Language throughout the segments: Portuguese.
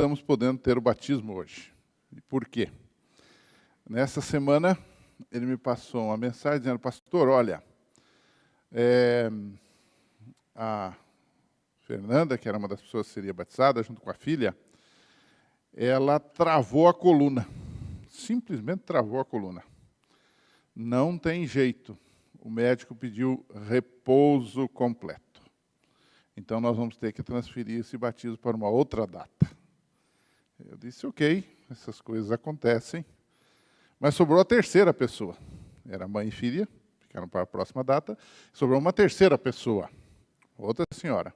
estamos podendo ter o batismo hoje. E por quê? Nessa semana, ele me passou uma mensagem dizendo: pastor, olha, a Fernanda, que era uma das pessoas que seria batizada, junto com a filha, ela travou a coluna. Simplesmente travou a coluna. Não tem jeito. O médico pediu repouso completo. Então, nós vamos ter que transferir esse batismo para uma outra data. Eu disse, ok, essas coisas acontecem. Mas sobrou a terceira pessoa. Era mãe e filha, ficaram para a próxima data. Sobrou uma terceira pessoa, outra senhora.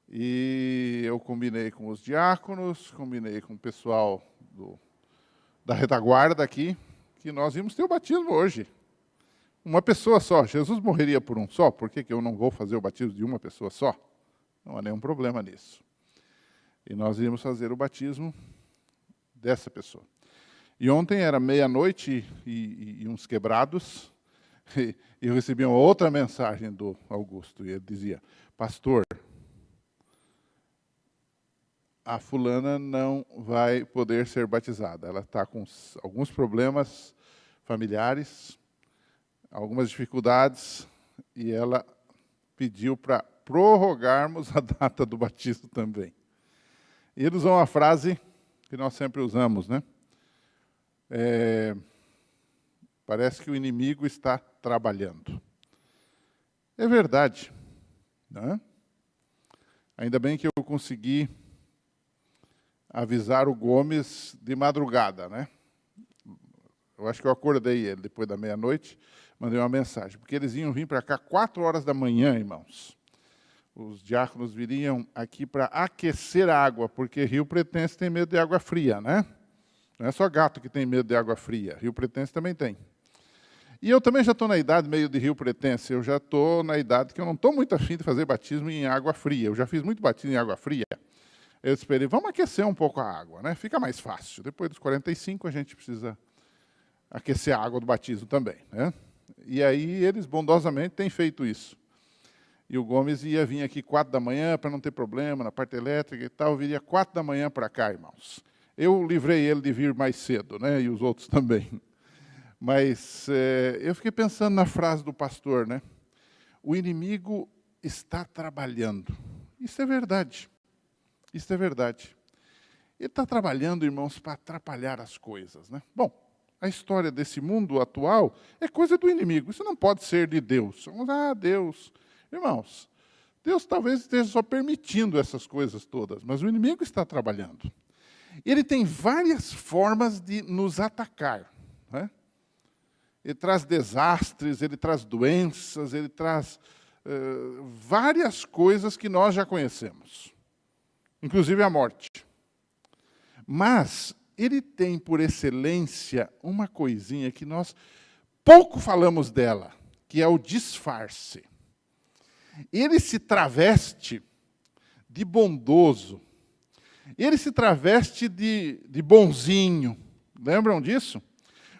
E eu combinei com os diáconos, combinei com o pessoal da retaguarda aqui, que nós íamos ter o batismo hoje. Uma pessoa só. Jesus morreria por um só, por que eu não vou fazer o batismo de uma pessoa só? Não há nenhum problema nisso. E nós íamos fazer o batismo dessa pessoa. E ontem era meia-noite e uns quebrados, e eu recebi uma outra mensagem do Augusto, e ele dizia, pastor, a fulana não vai poder ser batizada. Ela está com alguns problemas familiares, algumas dificuldades, e ela pediu para prorrogarmos a data do batismo também. E ele usou uma frase que nós sempre usamos, né? Parece que o inimigo está trabalhando. É verdade, né? Ainda bem que eu consegui avisar o Gomes de madrugada, né? Eu acho que eu acordei ele depois da meia-noite, mandei uma mensagem, porque eles iam vir para cá 4 horas da manhã, irmãos. Os diáconos viriam aqui para aquecer a água, porque Rio Pretense tem medo de água fria, né? Não é só gato que tem medo de água fria, Rio Pretense também tem. E eu também já estou na idade meio de Rio Pretense, eu já estou na idade que eu não estou muito afim de fazer batismo em água fria. Eu já fiz muito batismo em água fria. Eu esperei, vamos aquecer um pouco a água, né? Fica mais fácil. Depois dos 45, a gente precisa aquecer a água do batismo também, né? E aí, eles bondosamente têm feito isso. E o Gomes ia vir aqui 4 da manhã, para não ter problema, na parte elétrica e tal, viria 4 da manhã para cá, irmãos. Eu livrei ele de vir mais cedo, né? E os outros também. Mas eu fiquei pensando na frase do pastor, né? O inimigo está trabalhando. Isso é verdade. Isso é verdade. Ele está trabalhando, irmãos, para atrapalhar as coisas, né? Bom, a história desse mundo atual é coisa do inimigo. Isso não pode ser de Deus. Deus. Irmãos, Deus talvez esteja só permitindo essas coisas todas, mas o inimigo está trabalhando. Ele tem várias formas de nos atacar, né? Ele traz desastres, ele traz doenças, ele traz várias coisas que nós já conhecemos. Inclusive a morte. Mas ele tem, por excelência, uma coisinha que nós pouco falamos dela, que é o disfarce. Ele se traveste de bondoso. Ele se traveste de bonzinho. Lembram disso?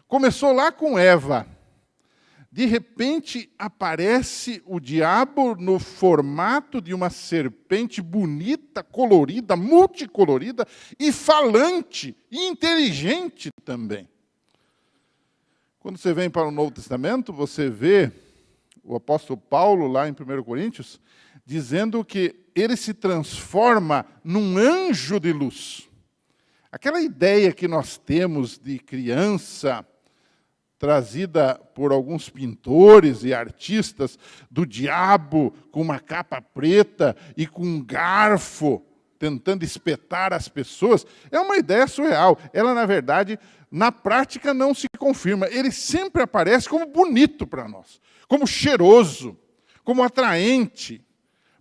Começou lá com Eva. De repente, aparece o diabo no formato de uma serpente bonita, colorida, multicolorida, e falante, e inteligente também. Quando você vem para o Novo Testamento, você vê o apóstolo Paulo, lá em 1 Coríntios, dizendo que ele se transforma num anjo de luz. Aquela ideia que nós temos de criança, trazida por alguns pintores e artistas, do diabo com uma capa preta e com um garfo, tentando espetar as pessoas, é uma ideia surreal. Ela, na verdade, na prática não se confirma. Ele sempre aparece como bonito para nós, como cheiroso, como atraente,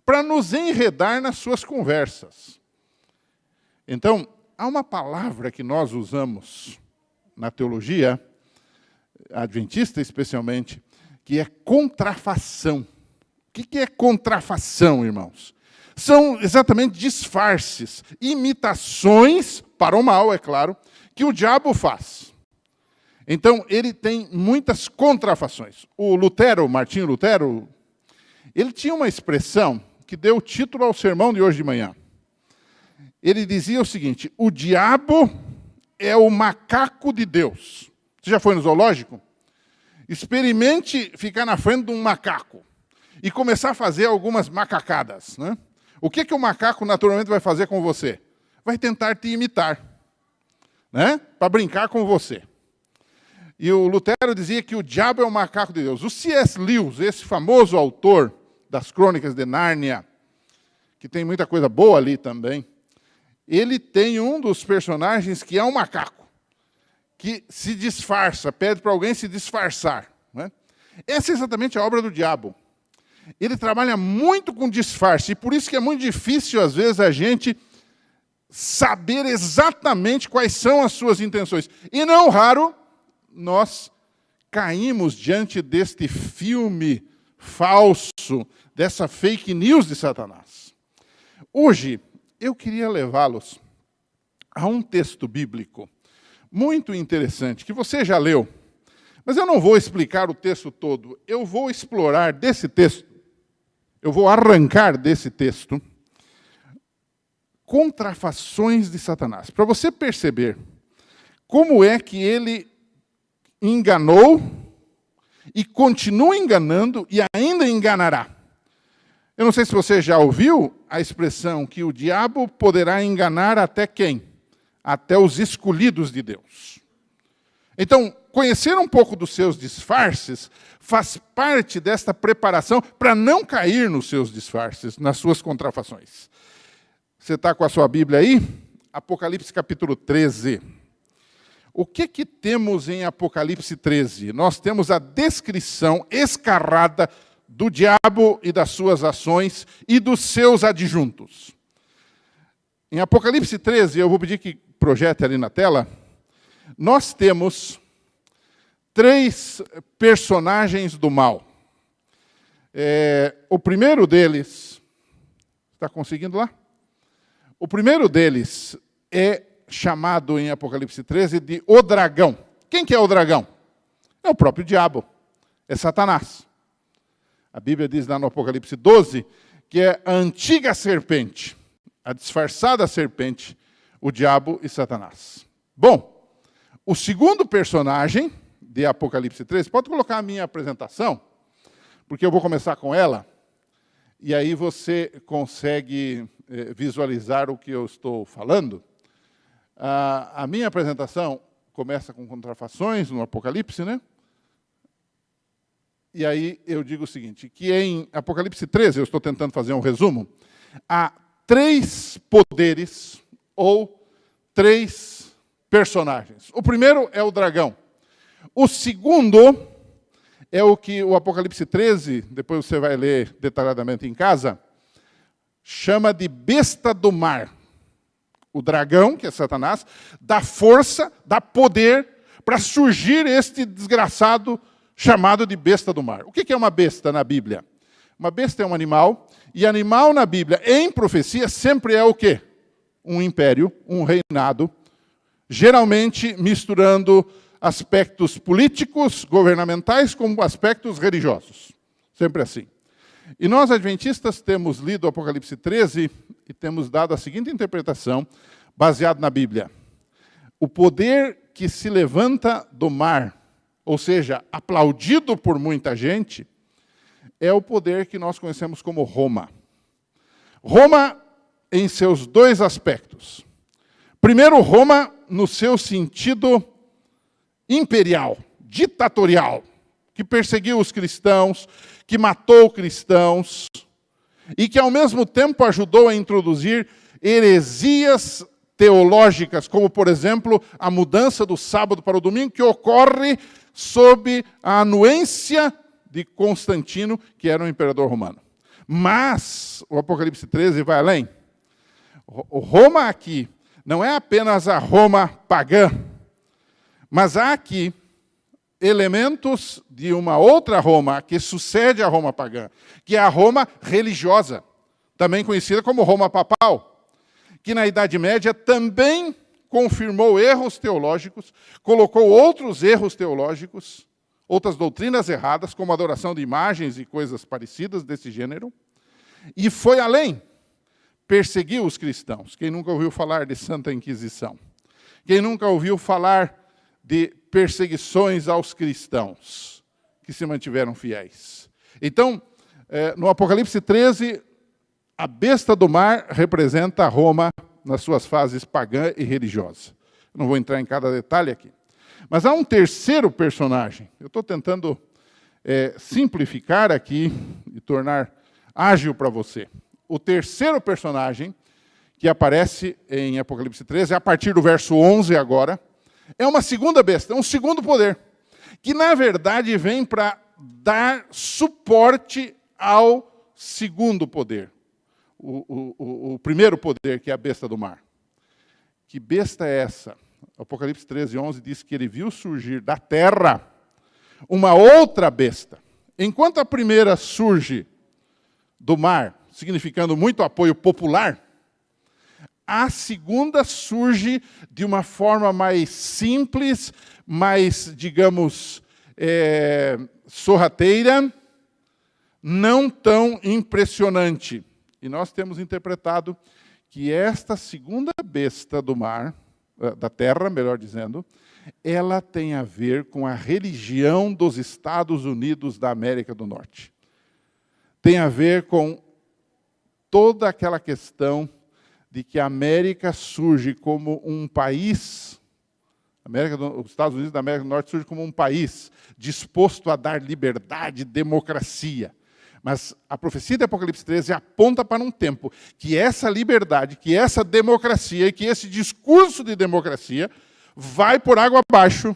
para nos enredar nas suas conversas. Então, há uma palavra que nós usamos na teologia, adventista especialmente, que é contrafação. O que é contrafação, irmãos? São exatamente disfarces, imitações, para o mal, é claro, que o diabo faz. Então, ele tem muitas contrafações. O Lutero, Martinho Lutero, ele tinha uma expressão que deu o título ao sermão de hoje de manhã. ele dizia o seguinte: o diabo é o macaco de Deus. Você já foi no zoológico? Experimente ficar na frente de um macaco e começar a fazer algumas macacadas, né? O que o macaco naturalmente vai fazer com você? Vai tentar te imitar, né? Para brincar com você. E o Lutero dizia que o diabo é o macaco de Deus. O C.S. Lewis, esse famoso autor das Crônicas de Nárnia, que tem muita coisa boa ali também, ele tem um dos personagens que é um macaco, que se disfarça, pede para alguém se disfarçar, né? Essa é exatamente a obra do diabo. Ele trabalha muito com disfarce, e por isso que é muito difícil, às vezes, a gente saber exatamente quais são as suas intenções. E não raro, nós caímos diante deste filme falso, dessa fake news de Satanás. Hoje, eu queria levá-los a um texto bíblico muito interessante, que você já leu, mas eu não vou explicar o texto todo, eu vou explorar desse texto, eu vou arrancar desse texto contrafações de Satanás, para você perceber como é que ele enganou e continua enganando e ainda enganará. Eu não sei se você já ouviu a expressão que o diabo poderá enganar até quem? Até os escolhidos de Deus. Então, conhecer um pouco dos seus disfarces faz parte desta preparação para não cair nos seus disfarces, nas suas contrafações. Você está com a sua Bíblia aí? Apocalipse capítulo 13. O que temos em Apocalipse 13? Nós temos a descrição escarrada do diabo e das suas ações e dos seus adjuntos. Em Apocalipse 13, eu vou pedir que projete ali na tela, nós temos 3 personagens do mal. O primeiro deles, está conseguindo lá? O primeiro deles é chamado em Apocalipse 13 de o dragão. Quem que é o dragão? É o próprio diabo, é Satanás. A Bíblia diz lá no Apocalipse 12 que é a antiga serpente, a disfarçada serpente, o diabo e Satanás. Bom, o segundo personagem de Apocalipse 13, pode colocar a minha apresentação, porque eu vou começar com ela, e aí você consegue visualizar o que eu estou falando. A minha apresentação começa com contrafações no Apocalipse, né? E aí eu digo o seguinte, que em Apocalipse 13, eu estou tentando fazer um resumo, há 3 poderes ou 3 personagens. O primeiro é o dragão. O segundo é o que o Apocalipse 13, depois você vai ler detalhadamente em casa, chama de besta do mar. O dragão, que é Satanás, dá força, dá poder para surgir este desgraçado chamado de besta do mar. O que é uma besta na Bíblia? Uma besta é um animal, e animal na Bíblia, em profecia, sempre é o quê? Um império, um reinado, geralmente misturando aspectos políticos, governamentais, com aspectos religiosos. Sempre assim. E nós, adventistas, temos lido o Apocalipse 13 e temos dado a seguinte interpretação, baseado na Bíblia. O poder que se levanta do mar, ou seja, aplaudido por muita gente, é o poder que nós conhecemos como Roma. Roma em seus 2 aspectos. Primeiro, Roma no seu sentido imperial, ditatorial, que perseguiu os cristãos, que matou cristãos, e que, ao mesmo tempo, ajudou a introduzir heresias teológicas, como, por exemplo, a mudança do sábado para o domingo, que ocorre sob a anuência de Constantino, que era um imperador romano. Mas o Apocalipse 13 vai além. O Roma aqui não é apenas a Roma pagã, mas há aqui elementos de uma outra Roma que sucede à Roma pagã, que é a Roma religiosa, também conhecida como Roma papal, que na Idade Média também confirmou erros teológicos, colocou outros erros teológicos, outras doutrinas erradas, como adoração de imagens e coisas parecidas desse gênero, e foi além. perseguiu os cristãos. Quem nunca ouviu falar de Santa Inquisição? Quem nunca ouviu falar de perseguições aos cristãos que se mantiveram fiéis? Então, no Apocalipse 13, a besta do mar representa Roma nas suas fases pagã e religiosa. Não vou entrar em cada detalhe aqui. Mas há um terceiro personagem. Eu estou tentando simplificar aqui e tornar ágil para você. O terceiro personagem que aparece em Apocalipse 13, a partir do verso 11 agora, é uma segunda besta, um segundo poder, que na verdade vem para dar suporte ao segundo poder. O primeiro poder, que é a besta do mar. Que besta é essa? Apocalipse 13, 11 diz que ele viu surgir da terra uma outra besta. Enquanto a primeira surge do mar, significando muito apoio popular, a segunda surge de uma forma mais simples, mais, digamos, sorrateira, não tão impressionante. E nós temos interpretado que esta segunda besta do mar, da terra, melhor dizendo, ela tem a ver com a religião dos Estados Unidos da América do Norte. Tem a ver com toda aquela questão de que a América surge como um país, os Estados Unidos da América do Norte surge como um país disposto a dar liberdade, democracia. Mas a profecia de Apocalipse 13 aponta para um tempo que essa liberdade, que essa democracia e que esse discurso de democracia vai por água abaixo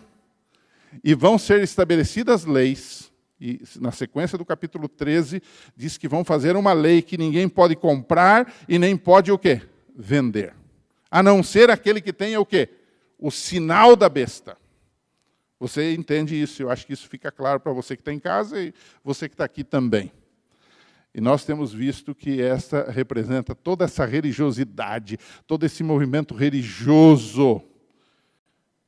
e vão ser estabelecidas leis. E na sequência do capítulo 13, diz que vão fazer uma lei que ninguém pode comprar e nem pode o quê? Vender. A não ser aquele que tenha o quê? O sinal da besta. Você entende isso? Eu acho que isso fica claro para você que está em casa e você que está aqui também. E nós temos visto que essa representa toda essa religiosidade, todo esse movimento religioso.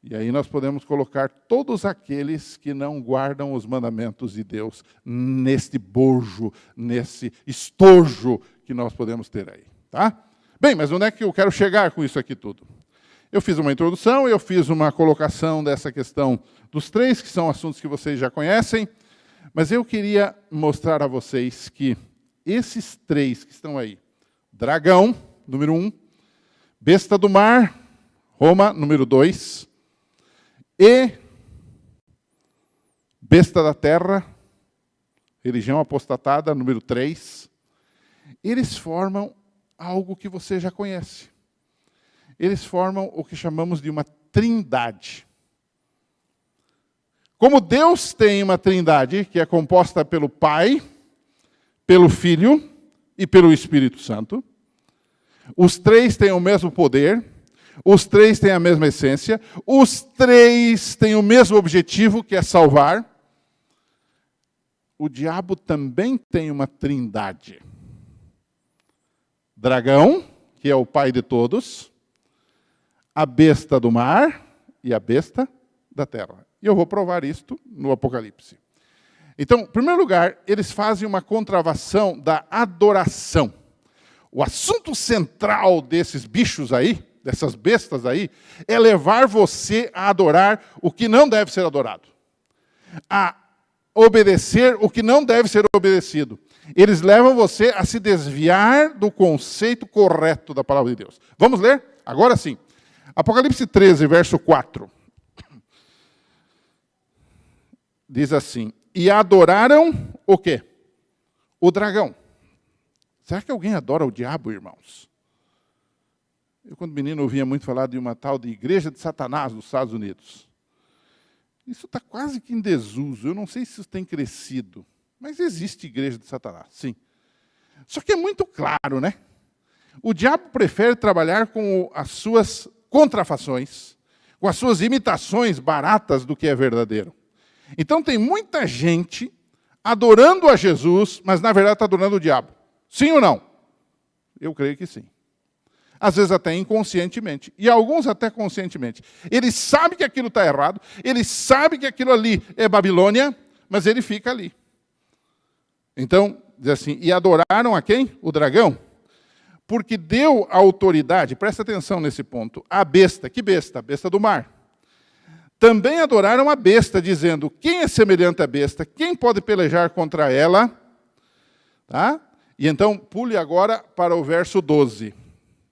E aí nós podemos colocar todos aqueles que não guardam os mandamentos de Deus neste bojo, nesse estojo que nós podemos ter aí. Tá? Bem, mas onde é que eu quero chegar com isso aqui tudo? Eu fiz uma introdução, eu fiz uma colocação dessa questão dos três, que são assuntos que vocês já conhecem, mas eu queria mostrar a vocês que esses três que estão aí, dragão, número 1, besta do mar, Roma, número 2, e besta da terra, religião apostatada, número 3, eles formam algo que você já conhece. Eles formam o que chamamos de uma trindade. Como Deus tem uma trindade que é composta pelo Pai, pelo Filho e pelo Espírito Santo, os três têm o mesmo poder, os três têm a mesma essência, os três têm o mesmo objetivo, que é salvar. O diabo também tem uma trindade. Dragão, que é o pai de todos, a besta do mar e a besta da terra. E eu vou provar isto no Apocalipse. Então, em primeiro lugar, eles fazem uma contravação da adoração. O assunto central desses bichos aí, dessas bestas aí, é levar você a adorar o que não deve ser adorado. A obedecer o que não deve ser obedecido. Eles levam você a se desviar do conceito correto da palavra de Deus. Vamos ler? Agora sim. Apocalipse 13, verso 4. Diz assim: e adoraram o quê? O dragão. Será que alguém adora o diabo, irmãos? Eu, quando menino, ouvia muito falar de uma tal de igreja de Satanás nos Estados Unidos. Isso está quase que em desuso. Eu não sei se isso tem crescido. Mas existe igreja de Satanás, sim. Só que é muito claro, né? O diabo prefere trabalhar com as suas contrafações, com as suas imitações baratas do que é verdadeiro. Então tem muita gente adorando a Jesus, mas na verdade está adorando o diabo. Sim ou não? Eu creio que sim. Às vezes até inconscientemente, e alguns até conscientemente. Ele sabe que aquilo está errado, ele sabe que aquilo ali é Babilônia, mas ele fica ali. Então, diz assim, e adoraram a quem? O dragão. porque deu autoridade, presta atenção nesse ponto, à besta. Que besta? A besta do mar. Também adoraram a besta, dizendo, quem é semelhante à besta? Quem pode pelejar contra ela? Tá? E então, pule agora para o verso 12.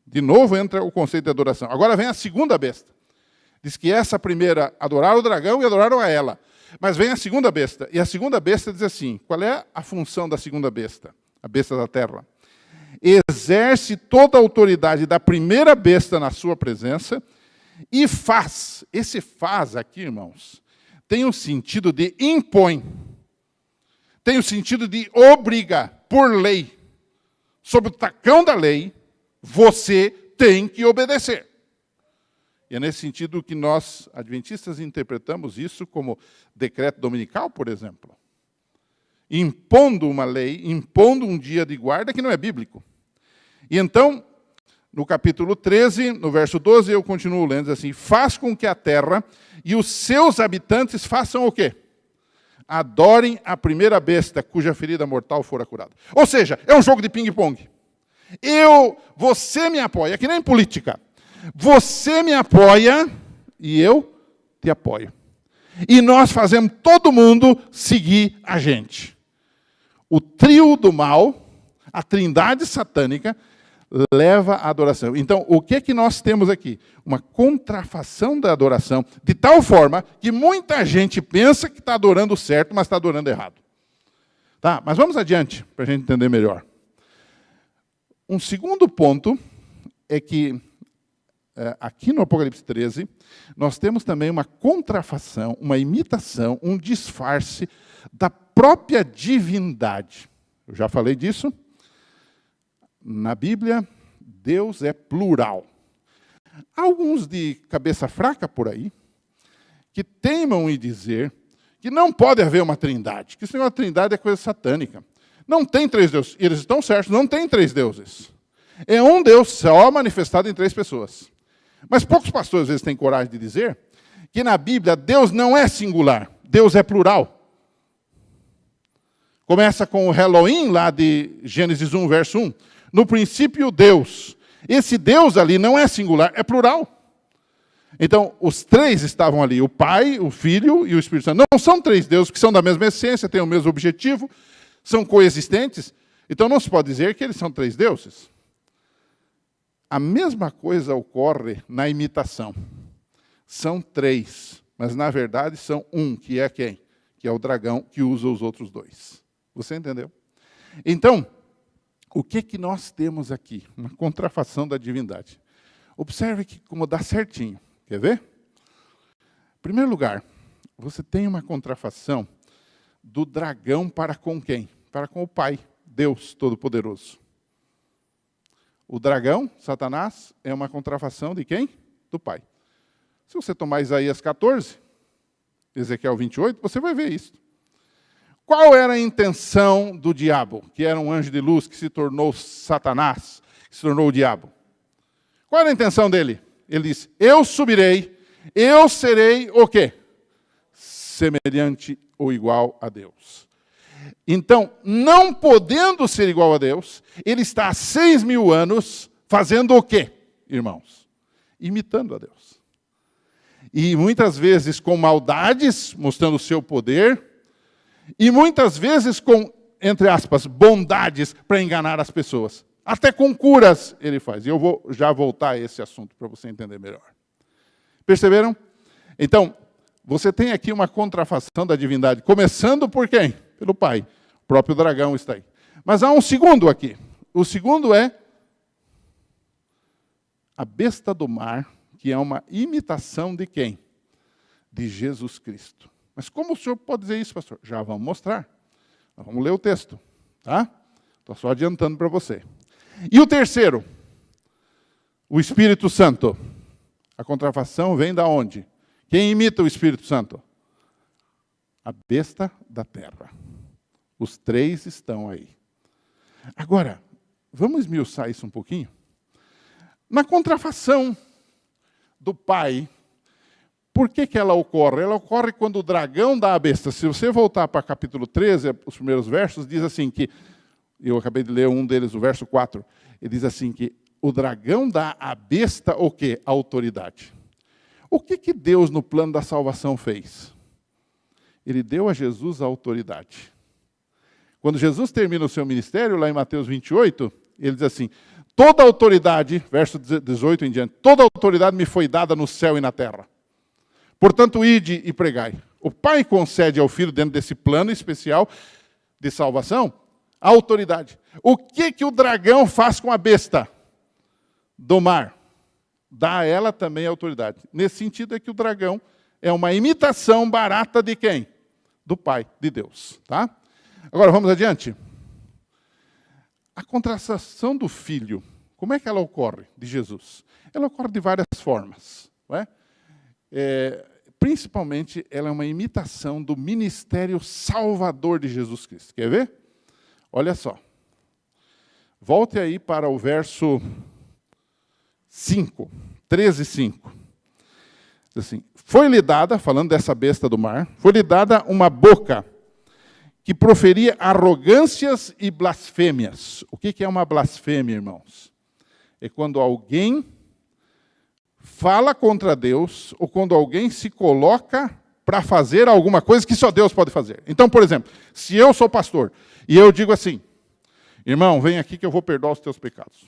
De novo entra o conceito de adoração. Agora vem a segunda besta. Diz que essa primeira adoraram o dragão e adoraram a ela. Mas vem a segunda besta. E a segunda besta diz assim, qual é a função da segunda besta? A besta da terra. Exerce toda a autoridade da primeira besta na sua presença e faz. Esse faz aqui, irmãos, tem o sentido de impõe. Tem o sentido de obriga, por lei. Sob o tacão da lei, você tem que obedecer. E é nesse sentido que nós, adventistas, interpretamos isso como decreto dominical, por exemplo. Impondo uma lei, impondo um dia de guarda que não é bíblico. E então, no capítulo 13, no verso 12, eu continuo lendo assim, faz com que a terra e os seus habitantes façam o quê? Adorem a primeira besta cuja ferida mortal fora curada. Ou seja, é um jogo de ping-pong. Você me apoia, é que nem política. Você me apoia e eu te apoio. E nós fazemos todo mundo seguir a gente. O trio do mal, a trindade satânica, leva à adoração. Então, o que é que nós temos aqui? Uma contrafação da adoração, de tal forma que muita gente pensa que está adorando certo, mas está adorando errado. Tá? Mas vamos adiante, para a gente entender melhor. Um segundo ponto é que, aqui no Apocalipse 13, nós temos também uma contrafação, uma imitação, um disfarce da própria divindade. Eu já falei disso. Na Bíblia, Deus é plural. Há alguns de cabeça fraca por aí, que teimam em dizer que não pode haver uma trindade, que esse negócio de trindade é coisa satânica. Não tem três deuses. Eles estão certos, não tem três deuses. É um Deus só manifestado em três pessoas. Mas poucos pastores, às vezes, têm coragem de dizer que na Bíblia Deus não é singular, Deus é plural. Começa com o Elohim, lá de Gênesis 1, verso 1. No princípio, Deus. Esse Deus ali não é singular, é plural. Então, os três estavam ali, o Pai, o Filho e o Espírito Santo. Não são três deuses que são da mesma essência, têm o mesmo objetivo, são coexistentes. Então, não se pode dizer que eles são três deuses. A mesma coisa ocorre na imitação. São três, mas na verdade são um, que é quem? Que é o dragão que usa os outros dois. Você entendeu? Então, o que nós temos aqui? Uma contrafação da divindade. Observe que como dá certinho. Quer ver? Em primeiro lugar, você tem uma contrafação do dragão para com quem? Para com o Pai, Deus Todo-Poderoso. O dragão, Satanás, é uma contrafação de quem? Do Pai. Se você tomar Isaías 14, Ezequiel 28, você vai ver isso. Qual era a intenção do diabo, que era um anjo de luz, que se tornou Satanás, que se tornou o diabo? Qual era a intenção dele? Ele disse, eu subirei, eu serei o quê? Semelhante ou igual a Deus. Então, não podendo ser igual a Deus, ele está há 6.000 anos fazendo o quê, irmãos? Imitando a Deus. E muitas vezes com maldades, mostrando o seu poder, e muitas vezes com, entre aspas, bondades para enganar as pessoas. Até com curas ele faz. E eu vou já voltar a esse assunto para você entender melhor. Perceberam? Então, você tem aqui uma contrafação da divindade, começando por quem? Pelo Pai. O próprio dragão está aí. Mas há um segundo aqui. O segundo é a besta do mar, que é uma imitação de quem? De Jesus Cristo. Mas como o senhor pode dizer isso, pastor? Já vamos mostrar. Nós vamos ler o texto. Tá? Estou só adiantando para você. E o terceiro? O Espírito Santo. A contrafação vem da onde? Quem imita o Espírito Santo? A besta da terra. Os três estão aí. Agora, vamos esmiuçar isso um pouquinho? Na contrafação do Pai, por que ela ocorre? Ela ocorre quando o dragão dá a besta. Se você voltar para capítulo 13, os primeiros versos, diz assim que, eu acabei de ler um deles, o verso 4, Ele diz assim que o dragão dá à besta o quê? A autoridade. O que Deus, no plano da salvação, fez? Ele deu a Jesus a autoridade. Quando Jesus termina o seu ministério, lá em Mateus 28, ele diz assim, toda autoridade, verso 18 em diante, toda autoridade me foi dada no céu e na terra. Portanto, ide e pregai. O Pai concede ao Filho, dentro desse plano especial de salvação, a autoridade. O que o dragão faz com a besta do mar? Dá a ela também a autoridade. Nesse sentido é que o dragão é uma imitação barata de quem? Do Pai, de Deus. Tá? Agora, vamos adiante. A contratação do Filho, como é que ela ocorre, de Jesus? Ela ocorre de várias formas. Não é? Principalmente, ela é uma imitação do ministério salvador de Jesus Cristo. Quer ver? Olha só. Volte aí para o verso 5, 13:5. Assim, foi-lhe dada, falando dessa besta do mar, foi-lhe dada uma boca que proferia arrogâncias e blasfêmias. O que é uma blasfêmia, irmãos? É quando alguém fala contra Deus, ou quando alguém se coloca para fazer alguma coisa que só Deus pode fazer. Então, por exemplo, se eu sou pastor, e eu digo assim, irmão, vem aqui que eu vou perdoar os teus pecados.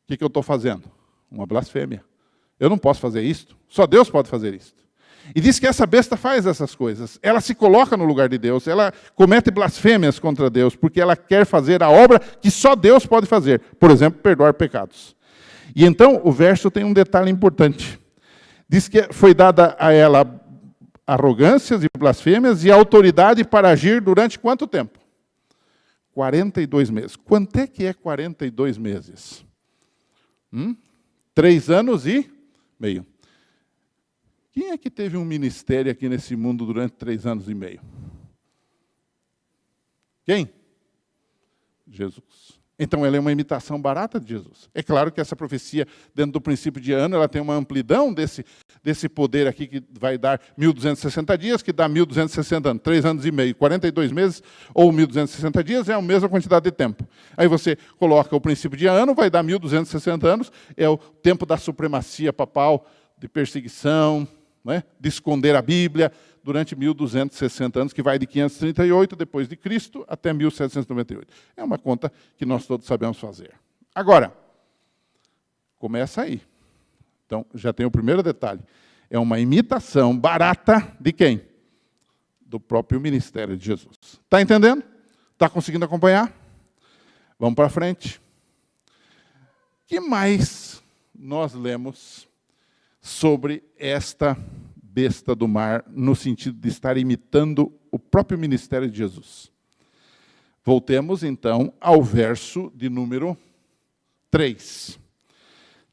O que eu estou fazendo? Uma blasfêmia. Eu não posso fazer isto, só Deus pode fazer isto. E diz que essa besta faz essas coisas. Ela se coloca no lugar de Deus, ela comete blasfêmias contra Deus, porque ela quer fazer a obra que só Deus pode fazer. Por exemplo, perdoar pecados. E então, o verso tem um detalhe importante. Diz que foi dada a ela arrogâncias e blasfêmias e autoridade para agir durante quanto tempo? 42 meses. Quanto é que é 42 meses? 3 anos e meio. Quem é que teve um ministério aqui nesse mundo durante 3 anos e meio? Quem? Jesus. Então, ela é uma imitação barata de Jesus. É claro que essa profecia, dentro do princípio de ano, ela tem uma amplidão desse poder aqui, que vai dar 1.260 dias, que dá 1.260 anos, 3 anos e meio, 42 meses, ou 1.260 dias, é a mesma quantidade de tempo. Aí você coloca o princípio de ano, vai dar 1.260 anos, é o tempo da supremacia papal, de perseguição, né, de esconder a Bíblia, durante 1.260 anos, que vai de 538 depois de Cristo até 1798. É uma conta que nós todos sabemos fazer. Agora, começa aí. Então, já tem o primeiro detalhe. É uma imitação barata de quem? Do próprio ministério de Jesus. Está entendendo? Está conseguindo acompanhar? Vamos para frente. O que mais nós lemos sobre esta besta do mar, no sentido de estar imitando o próprio ministério de Jesus? Voltemos, então, ao verso de número 3.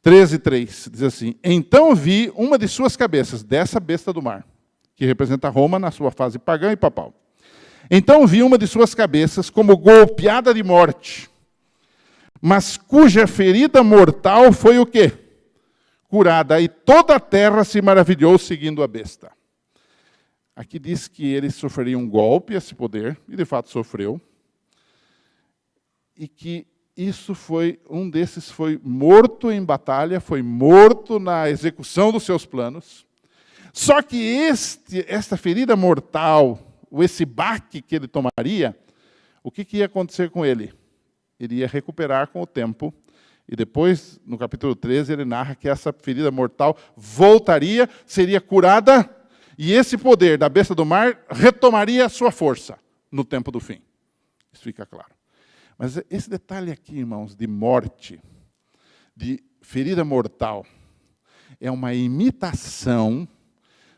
13:3, diz assim, então vi uma de suas cabeças, dessa besta do mar, que representa Roma na sua fase pagã e papal. Então vi uma de suas cabeças como golpeada de morte, mas cuja ferida mortal foi o quê? Curada, e toda a terra se maravilhou seguindo a besta. Aqui diz que ele sofreria um golpe, esse poder, e de fato sofreu, e que um desses foi morto em batalha, foi morto na execução dos seus planos. Só que esta ferida mortal, esse baque que ele tomaria, o que ia acontecer com ele? Ele ia recuperar com o tempo. E depois, no capítulo 13, ele narra que essa ferida mortal voltaria, seria curada, e esse poder da besta do mar retomaria a sua força no tempo do fim. Isso fica claro. Mas esse detalhe aqui, irmãos, de morte, de ferida mortal, é uma imitação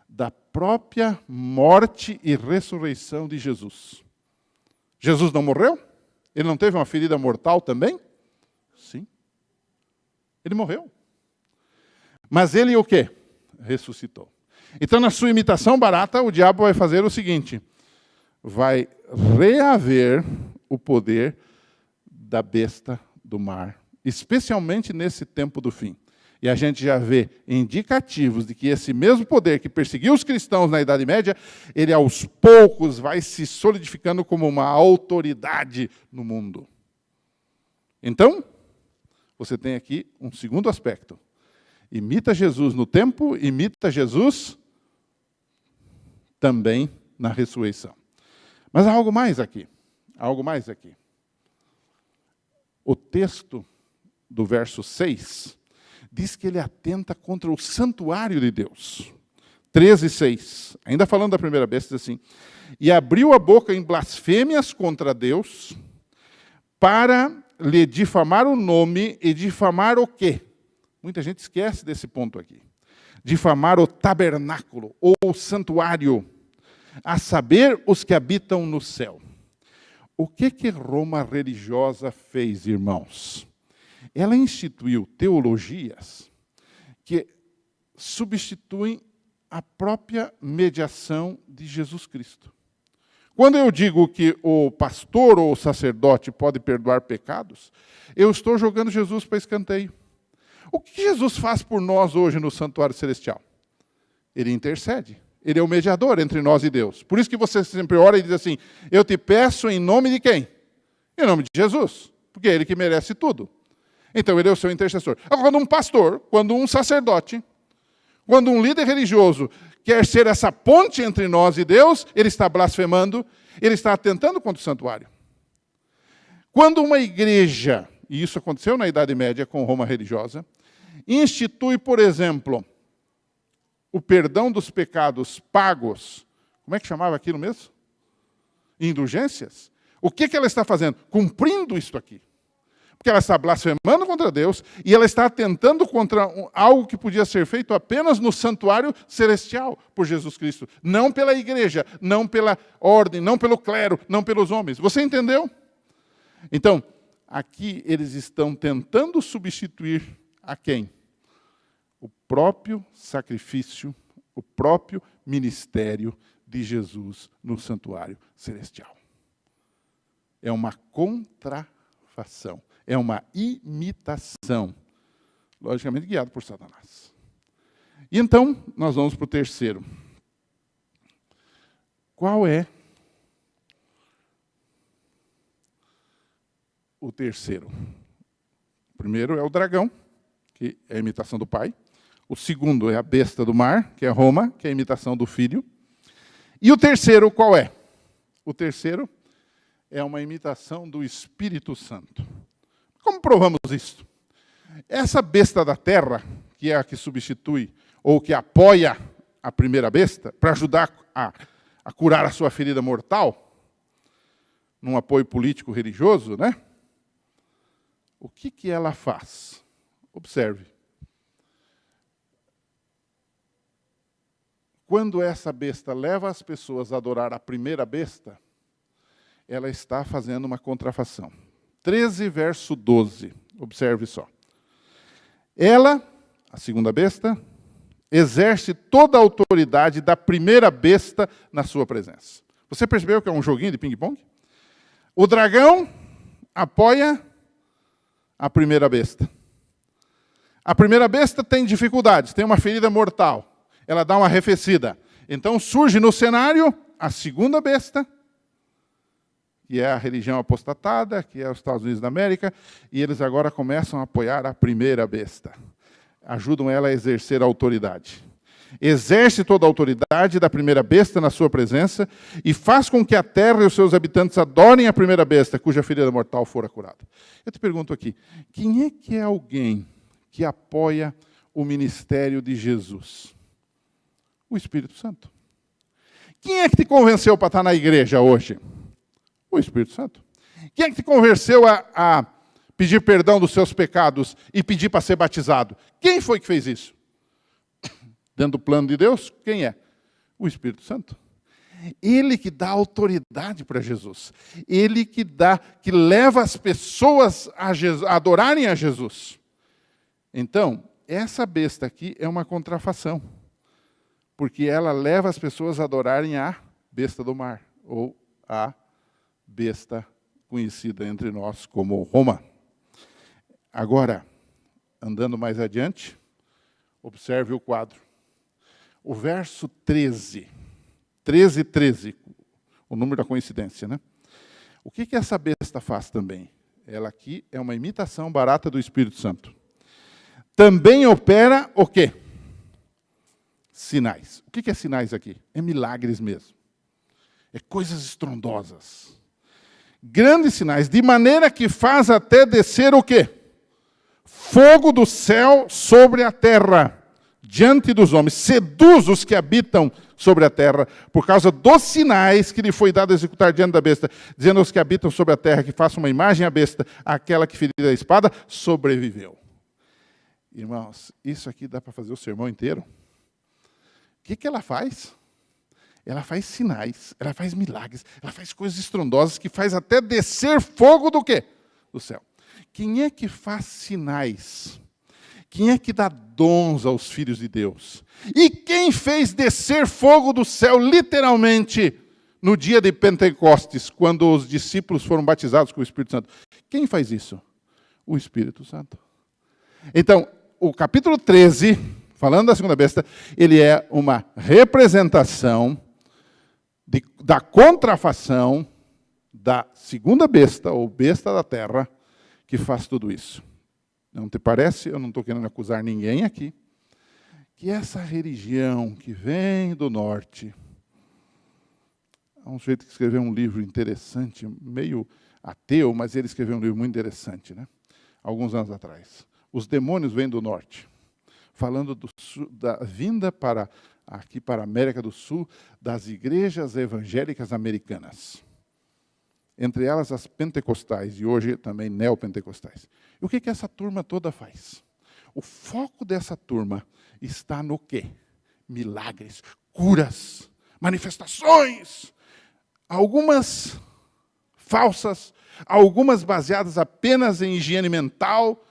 da própria morte e ressurreição de Jesus. Jesus não morreu? Ele não teve uma ferida mortal também? Sim. Ele morreu. Mas ele o quê? Ressuscitou. Então, na sua imitação barata, o diabo vai fazer o seguinte, vai reaver o poder da besta do mar, especialmente nesse tempo do fim. E a gente já vê indicativos de que esse mesmo poder que perseguiu os cristãos na Idade Média, ele aos poucos vai se solidificando como uma autoridade no mundo. Então, você tem aqui um segundo aspecto. Imita Jesus no tempo, imita Jesus também na ressurreição. Mas há algo mais aqui. Há algo mais aqui. O texto do verso 6 diz que ele atenta contra o santuário de Deus. 13:6. Ainda falando da primeira besta, diz assim: e abriu a boca em blasfêmias contra Deus, para lhe difamar o nome e difamar o quê? Muita gente esquece desse ponto aqui. Difamar o tabernáculo, ou o santuário, a saber, os que habitam no céu. O que Roma religiosa fez, irmãos? Ela instituiu teologias que substituem a própria mediação de Jesus Cristo. Quando eu digo que o pastor ou o sacerdote pode perdoar pecados, eu estou jogando Jesus para escanteio. O que Jesus faz por nós hoje no santuário celestial? Ele intercede. Ele é o mediador entre nós e Deus. Por isso que você sempre ora e diz assim: eu te peço em nome de quem? Em nome de Jesus. Porque é Ele que merece tudo. Então Ele é o seu intercessor. Agora, quando um pastor, quando um sacerdote, quando um líder religioso quer ser essa ponte entre nós e Deus, ele está blasfemando, ele está atentando contra o santuário. Quando uma igreja, e isso aconteceu na Idade Média com Roma religiosa, institui, por exemplo, o perdão dos pecados pagos, como é que chamava aquilo mesmo? Indulgências. O que ela está fazendo? Cumprindo isto aqui. Porque ela está blasfemando contra Deus e ela está atentando contra algo que podia ser feito apenas no santuário celestial por Jesus Cristo. Não pela igreja, não pela ordem, não pelo clero, não pelos homens. Você entendeu? Então, aqui eles estão tentando substituir a quem? O próprio sacrifício, o próprio ministério de Jesus no santuário celestial. É uma contrafação. É uma imitação, logicamente guiado por Satanás. E então, nós vamos para o terceiro. Qual é o terceiro? O primeiro é o dragão, que é a imitação do pai. O segundo é a besta do mar, que é Roma, que é a imitação do filho. E o terceiro, qual é? O terceiro é uma imitação do Espírito Santo. Como provamos isso? Essa besta da terra, que é a que substitui ou que apoia a primeira besta, para ajudar a curar a sua ferida mortal, num apoio político-religioso, né? O que ela faz? Observe. Quando essa besta leva as pessoas a adorar a primeira besta, ela está fazendo uma contrafação. 13, verso 12. Observe só. Ela, a segunda besta, exerce toda a autoridade da primeira besta na sua presença. Você percebeu que é um joguinho de ping-pong? O dragão apoia a primeira besta. A primeira besta tem dificuldades, tem uma ferida mortal. Ela dá uma arrefecida. Então surge no cenário a segunda besta, que é a religião apostatada, que é os Estados Unidos da América, e eles agora começam a apoiar a primeira besta. Ajudam ela a exercer a autoridade. Exerce toda a autoridade da primeira besta na sua presença e faz com que a terra e os seus habitantes adorem a primeira besta, cuja ferida mortal fora curada. Eu te pergunto aqui, quem é que é alguém que apoia o ministério de Jesus? O Espírito Santo. Quem é que te convenceu para estar na igreja hoje? O Espírito Santo. Quem é que te convenceu a pedir perdão dos seus pecados e pedir para ser batizado? Quem foi que fez isso? Dentro do plano de Deus, quem é? O Espírito Santo. Ele que dá autoridade para Jesus. Ele que leva as pessoas a adorarem a Jesus. Então, essa besta aqui é uma contrafação. Porque ela leva as pessoas a adorarem a besta do mar, ou a besta conhecida entre nós como Roma. Agora, andando mais adiante, observe o quadro. O verso 13, 13, o número da coincidência, né? O que essa besta faz também? Ela aqui é uma imitação barata do Espírito Santo. Também opera o quê? Sinais. O que é sinais aqui? É milagres mesmo. É coisas estrondosas. Grandes sinais, de maneira que faz até descer o quê? Fogo do céu sobre a terra, diante dos homens. Seduz os que habitam sobre a terra, por causa dos sinais que lhe foi dado a executar diante da besta, dizendo aos que habitam sobre a terra que façam uma imagem à besta, aquela que ferida a espada, sobreviveu. Irmãos, isso aqui dá para fazer o sermão inteiro. O que ela faz? Ela faz sinais, ela faz milagres, ela faz coisas estrondosas que faz até descer fogo do quê? Do céu. Quem é que faz sinais? Quem é que dá dons aos filhos de Deus? E quem fez descer fogo do céu, literalmente, no dia de Pentecostes, quando os discípulos foram batizados com o Espírito Santo? Quem faz isso? O Espírito Santo. Então, o capítulo 13, falando da segunda besta, ele é uma representação da contrafação da segunda besta, ou besta da terra, que faz tudo isso. Não te parece? Eu não estou querendo acusar ninguém aqui, que essa religião que vem do norte, há um sujeito que escreveu um livro interessante, meio ateu, mas ele escreveu um livro muito interessante, né? Alguns anos atrás. Os demônios vêm do norte, falando da vinda aqui para a América do Sul, das igrejas evangélicas americanas. Entre elas as pentecostais, e hoje também neopentecostais. E o que essa turma toda faz? O foco dessa turma está no quê? Milagres, curas, manifestações. Algumas falsas, algumas baseadas apenas em higiene mental.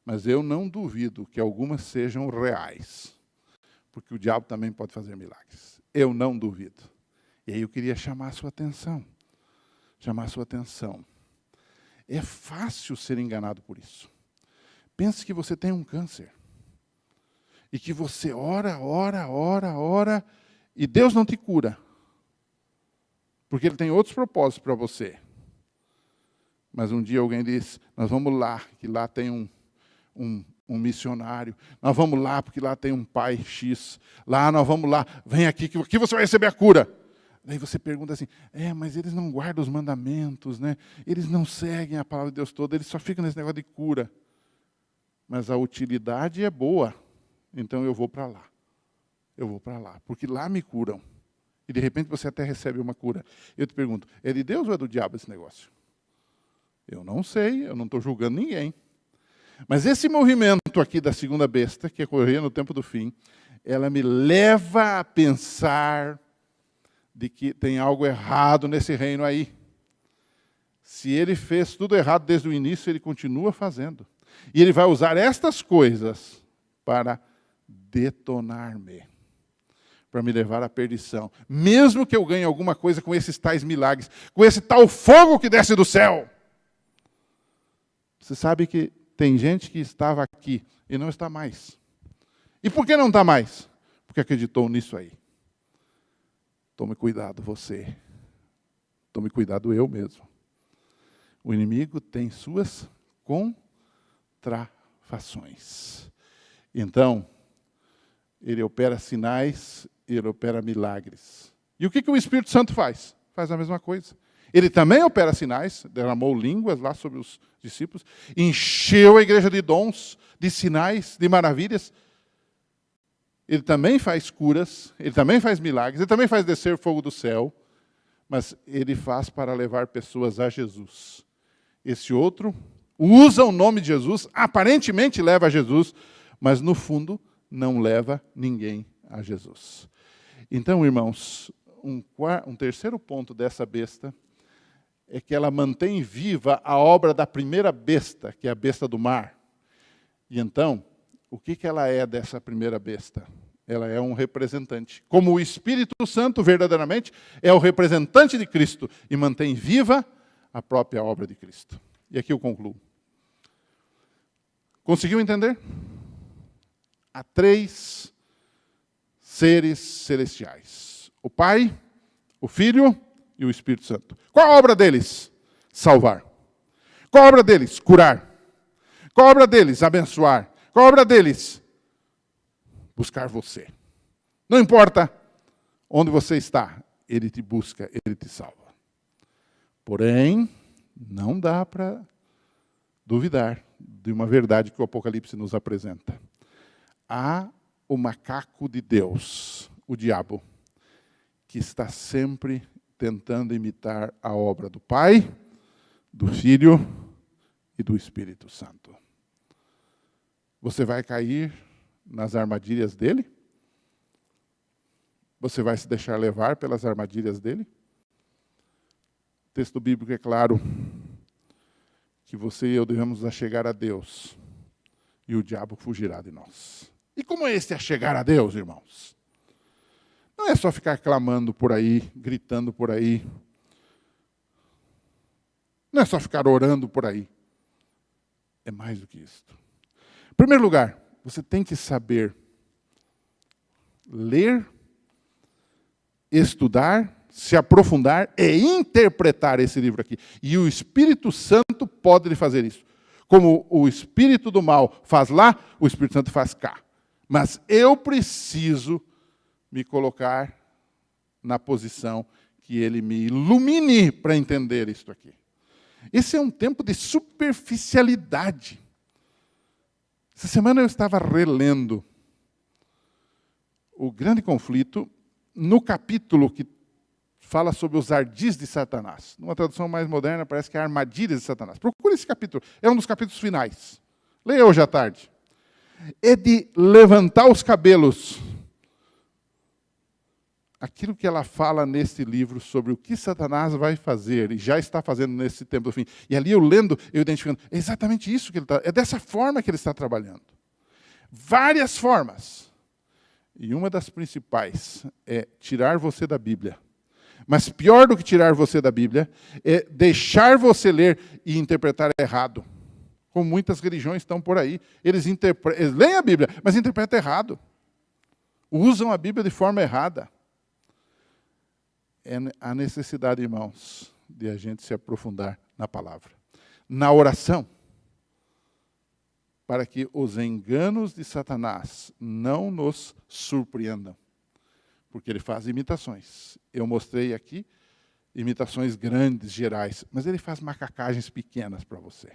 Mas eu não duvido que algumas sejam reais. Porque o diabo também pode fazer milagres. Eu não duvido. E aí eu queria chamar a sua atenção. Chamar a sua atenção. É fácil ser enganado por isso. Pense que você tem um câncer. E que você ora, e Deus não te cura. Porque Ele tem outros propósitos para você. Mas um dia alguém diz, nós vamos lá, que lá tem um missionário. Nós vamos lá, porque lá tem um pai X. Lá nós vamos lá, vem aqui, que aqui você vai receber a cura. Daí você pergunta assim, mas eles não guardam os mandamentos, né? Eles não seguem a palavra de Deus toda, eles só ficam nesse negócio de cura. Mas a utilidade é boa, então eu vou para lá. Eu vou para lá, porque lá me curam. E de repente você até recebe uma cura. Eu te pergunto, é de Deus ou é do diabo esse negócio? Eu não sei, eu não estou julgando ninguém. Mas esse movimento aqui da segunda besta, que ocorria no tempo do fim, ela me leva a pensar de que tem algo errado nesse reino aí. Se ele fez tudo errado desde o início, ele continua fazendo. E ele vai usar estas coisas para detonar-me, para me levar à perdição. Mesmo que eu ganhe alguma coisa com esses tais milagres, com esse tal fogo que desce do céu. Você sabe que tem gente que estava aqui e não está mais. E por que não está mais? Porque acreditou nisso aí. Tome cuidado, você. Tome cuidado, eu mesmo. O inimigo tem suas contrafações. Então, ele opera sinais, ele opera milagres. E o que o Espírito Santo faz? Faz a mesma coisa. Ele também opera sinais, derramou línguas lá sobre os discípulos, encheu a igreja de dons, de sinais, de maravilhas. Ele também faz curas, ele também faz milagres, ele também faz descer fogo do céu, mas ele faz para levar pessoas a Jesus. Esse outro usa o nome de Jesus, aparentemente leva a Jesus, mas no fundo não leva ninguém a Jesus. Então, irmãos, um terceiro ponto dessa besta é que ela mantém viva a obra da primeira besta, que é a besta do mar. E então, o que ela é dessa primeira besta? Ela é um representante. Como o Espírito Santo, verdadeiramente, é o representante de Cristo e mantém viva a própria obra de Cristo. E aqui eu concluo. Conseguiu entender? Há 3 seres celestiais. O Pai, o Filho e o Espírito Santo. Qual a obra deles? salvar. Qual a obra deles? Curar. Qual a obra deles? Abençoar. Qual a obra deles? Buscar você. Não importa onde você está, Ele te busca, Ele te salva. Porém, não dá para duvidar de uma verdade que o Apocalipse nos apresenta. Há o macaco de Deus, o diabo, que está sempre tentando imitar a obra do Pai, do Filho e do Espírito Santo. Você vai cair nas armadilhas dele? Você vai se deixar levar pelas armadilhas dele? O texto bíblico é claro que você e eu devemos achegar a Deus e o diabo fugirá de nós. E como é esse achegar a Deus, irmãos? Não é só ficar clamando por aí, gritando por aí. Não é só ficar orando por aí. É mais do que isso. Em primeiro lugar, você tem que saber ler, estudar, se aprofundar e interpretar esse livro aqui. E o Espírito Santo pode lhe fazer isso. Como o espírito do mal faz lá, o Espírito Santo faz cá. Mas eu preciso me colocar na posição que ele me ilumine para entender isto aqui. Esse é um tempo de superficialidade. Essa semana eu estava relendo o Grande Conflito no capítulo que fala sobre os ardis de Satanás. Numa tradução mais moderna, parece que é armadilhas de Satanás. Procure esse capítulo, é um dos capítulos finais. Leia hoje à tarde. É de levantar os cabelos. Aquilo que ela fala nesse livro sobre o que Satanás vai fazer, e já está fazendo nesse tempo do fim. E ali eu lendo, eu identificando, é exatamente isso que ele está, é dessa forma que ele está trabalhando. Várias formas. E uma das principais é tirar você da Bíblia. Mas pior do que tirar você da Bíblia é deixar você ler e interpretar errado. Como muitas religiões estão por aí. Eles leem a Bíblia, mas interpretam errado. Usam a Bíblia de forma errada. É a necessidade, irmãos, de a gente se aprofundar na palavra. Na oração. Para que os enganos de Satanás não nos surpreendam. Porque ele faz imitações. Eu mostrei aqui imitações grandes, gerais, mas ele faz macacagens pequenas para você.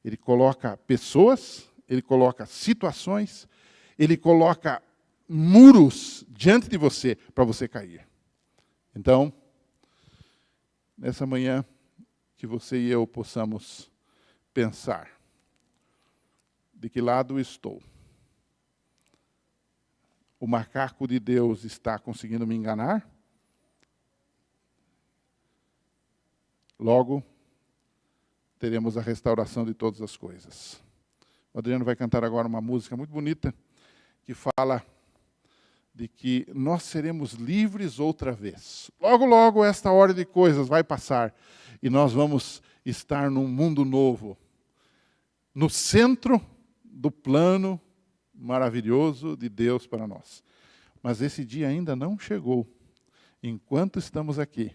Ele coloca pessoas, ele coloca situações, ele coloca muros diante de você para você cair. Então, nessa manhã, que você e eu possamos pensar de que lado estou. O macaco de Deus está conseguindo me enganar? Logo, teremos a restauração de todas as coisas. O Adriano vai cantar agora uma música muito bonita, que fala de que nós seremos livres outra vez. Logo, logo, esta hora de coisas vai passar, e nós vamos estar num mundo novo, no centro do plano maravilhoso de Deus para nós. Mas esse dia ainda não chegou. Enquanto estamos aqui,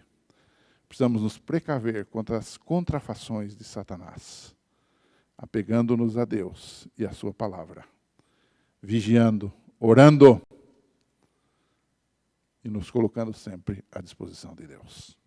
precisamos nos precaver contra as contrafações de Satanás, apegando-nos a Deus e a sua palavra, vigiando, orando e nos colocando sempre à disposição de Deus.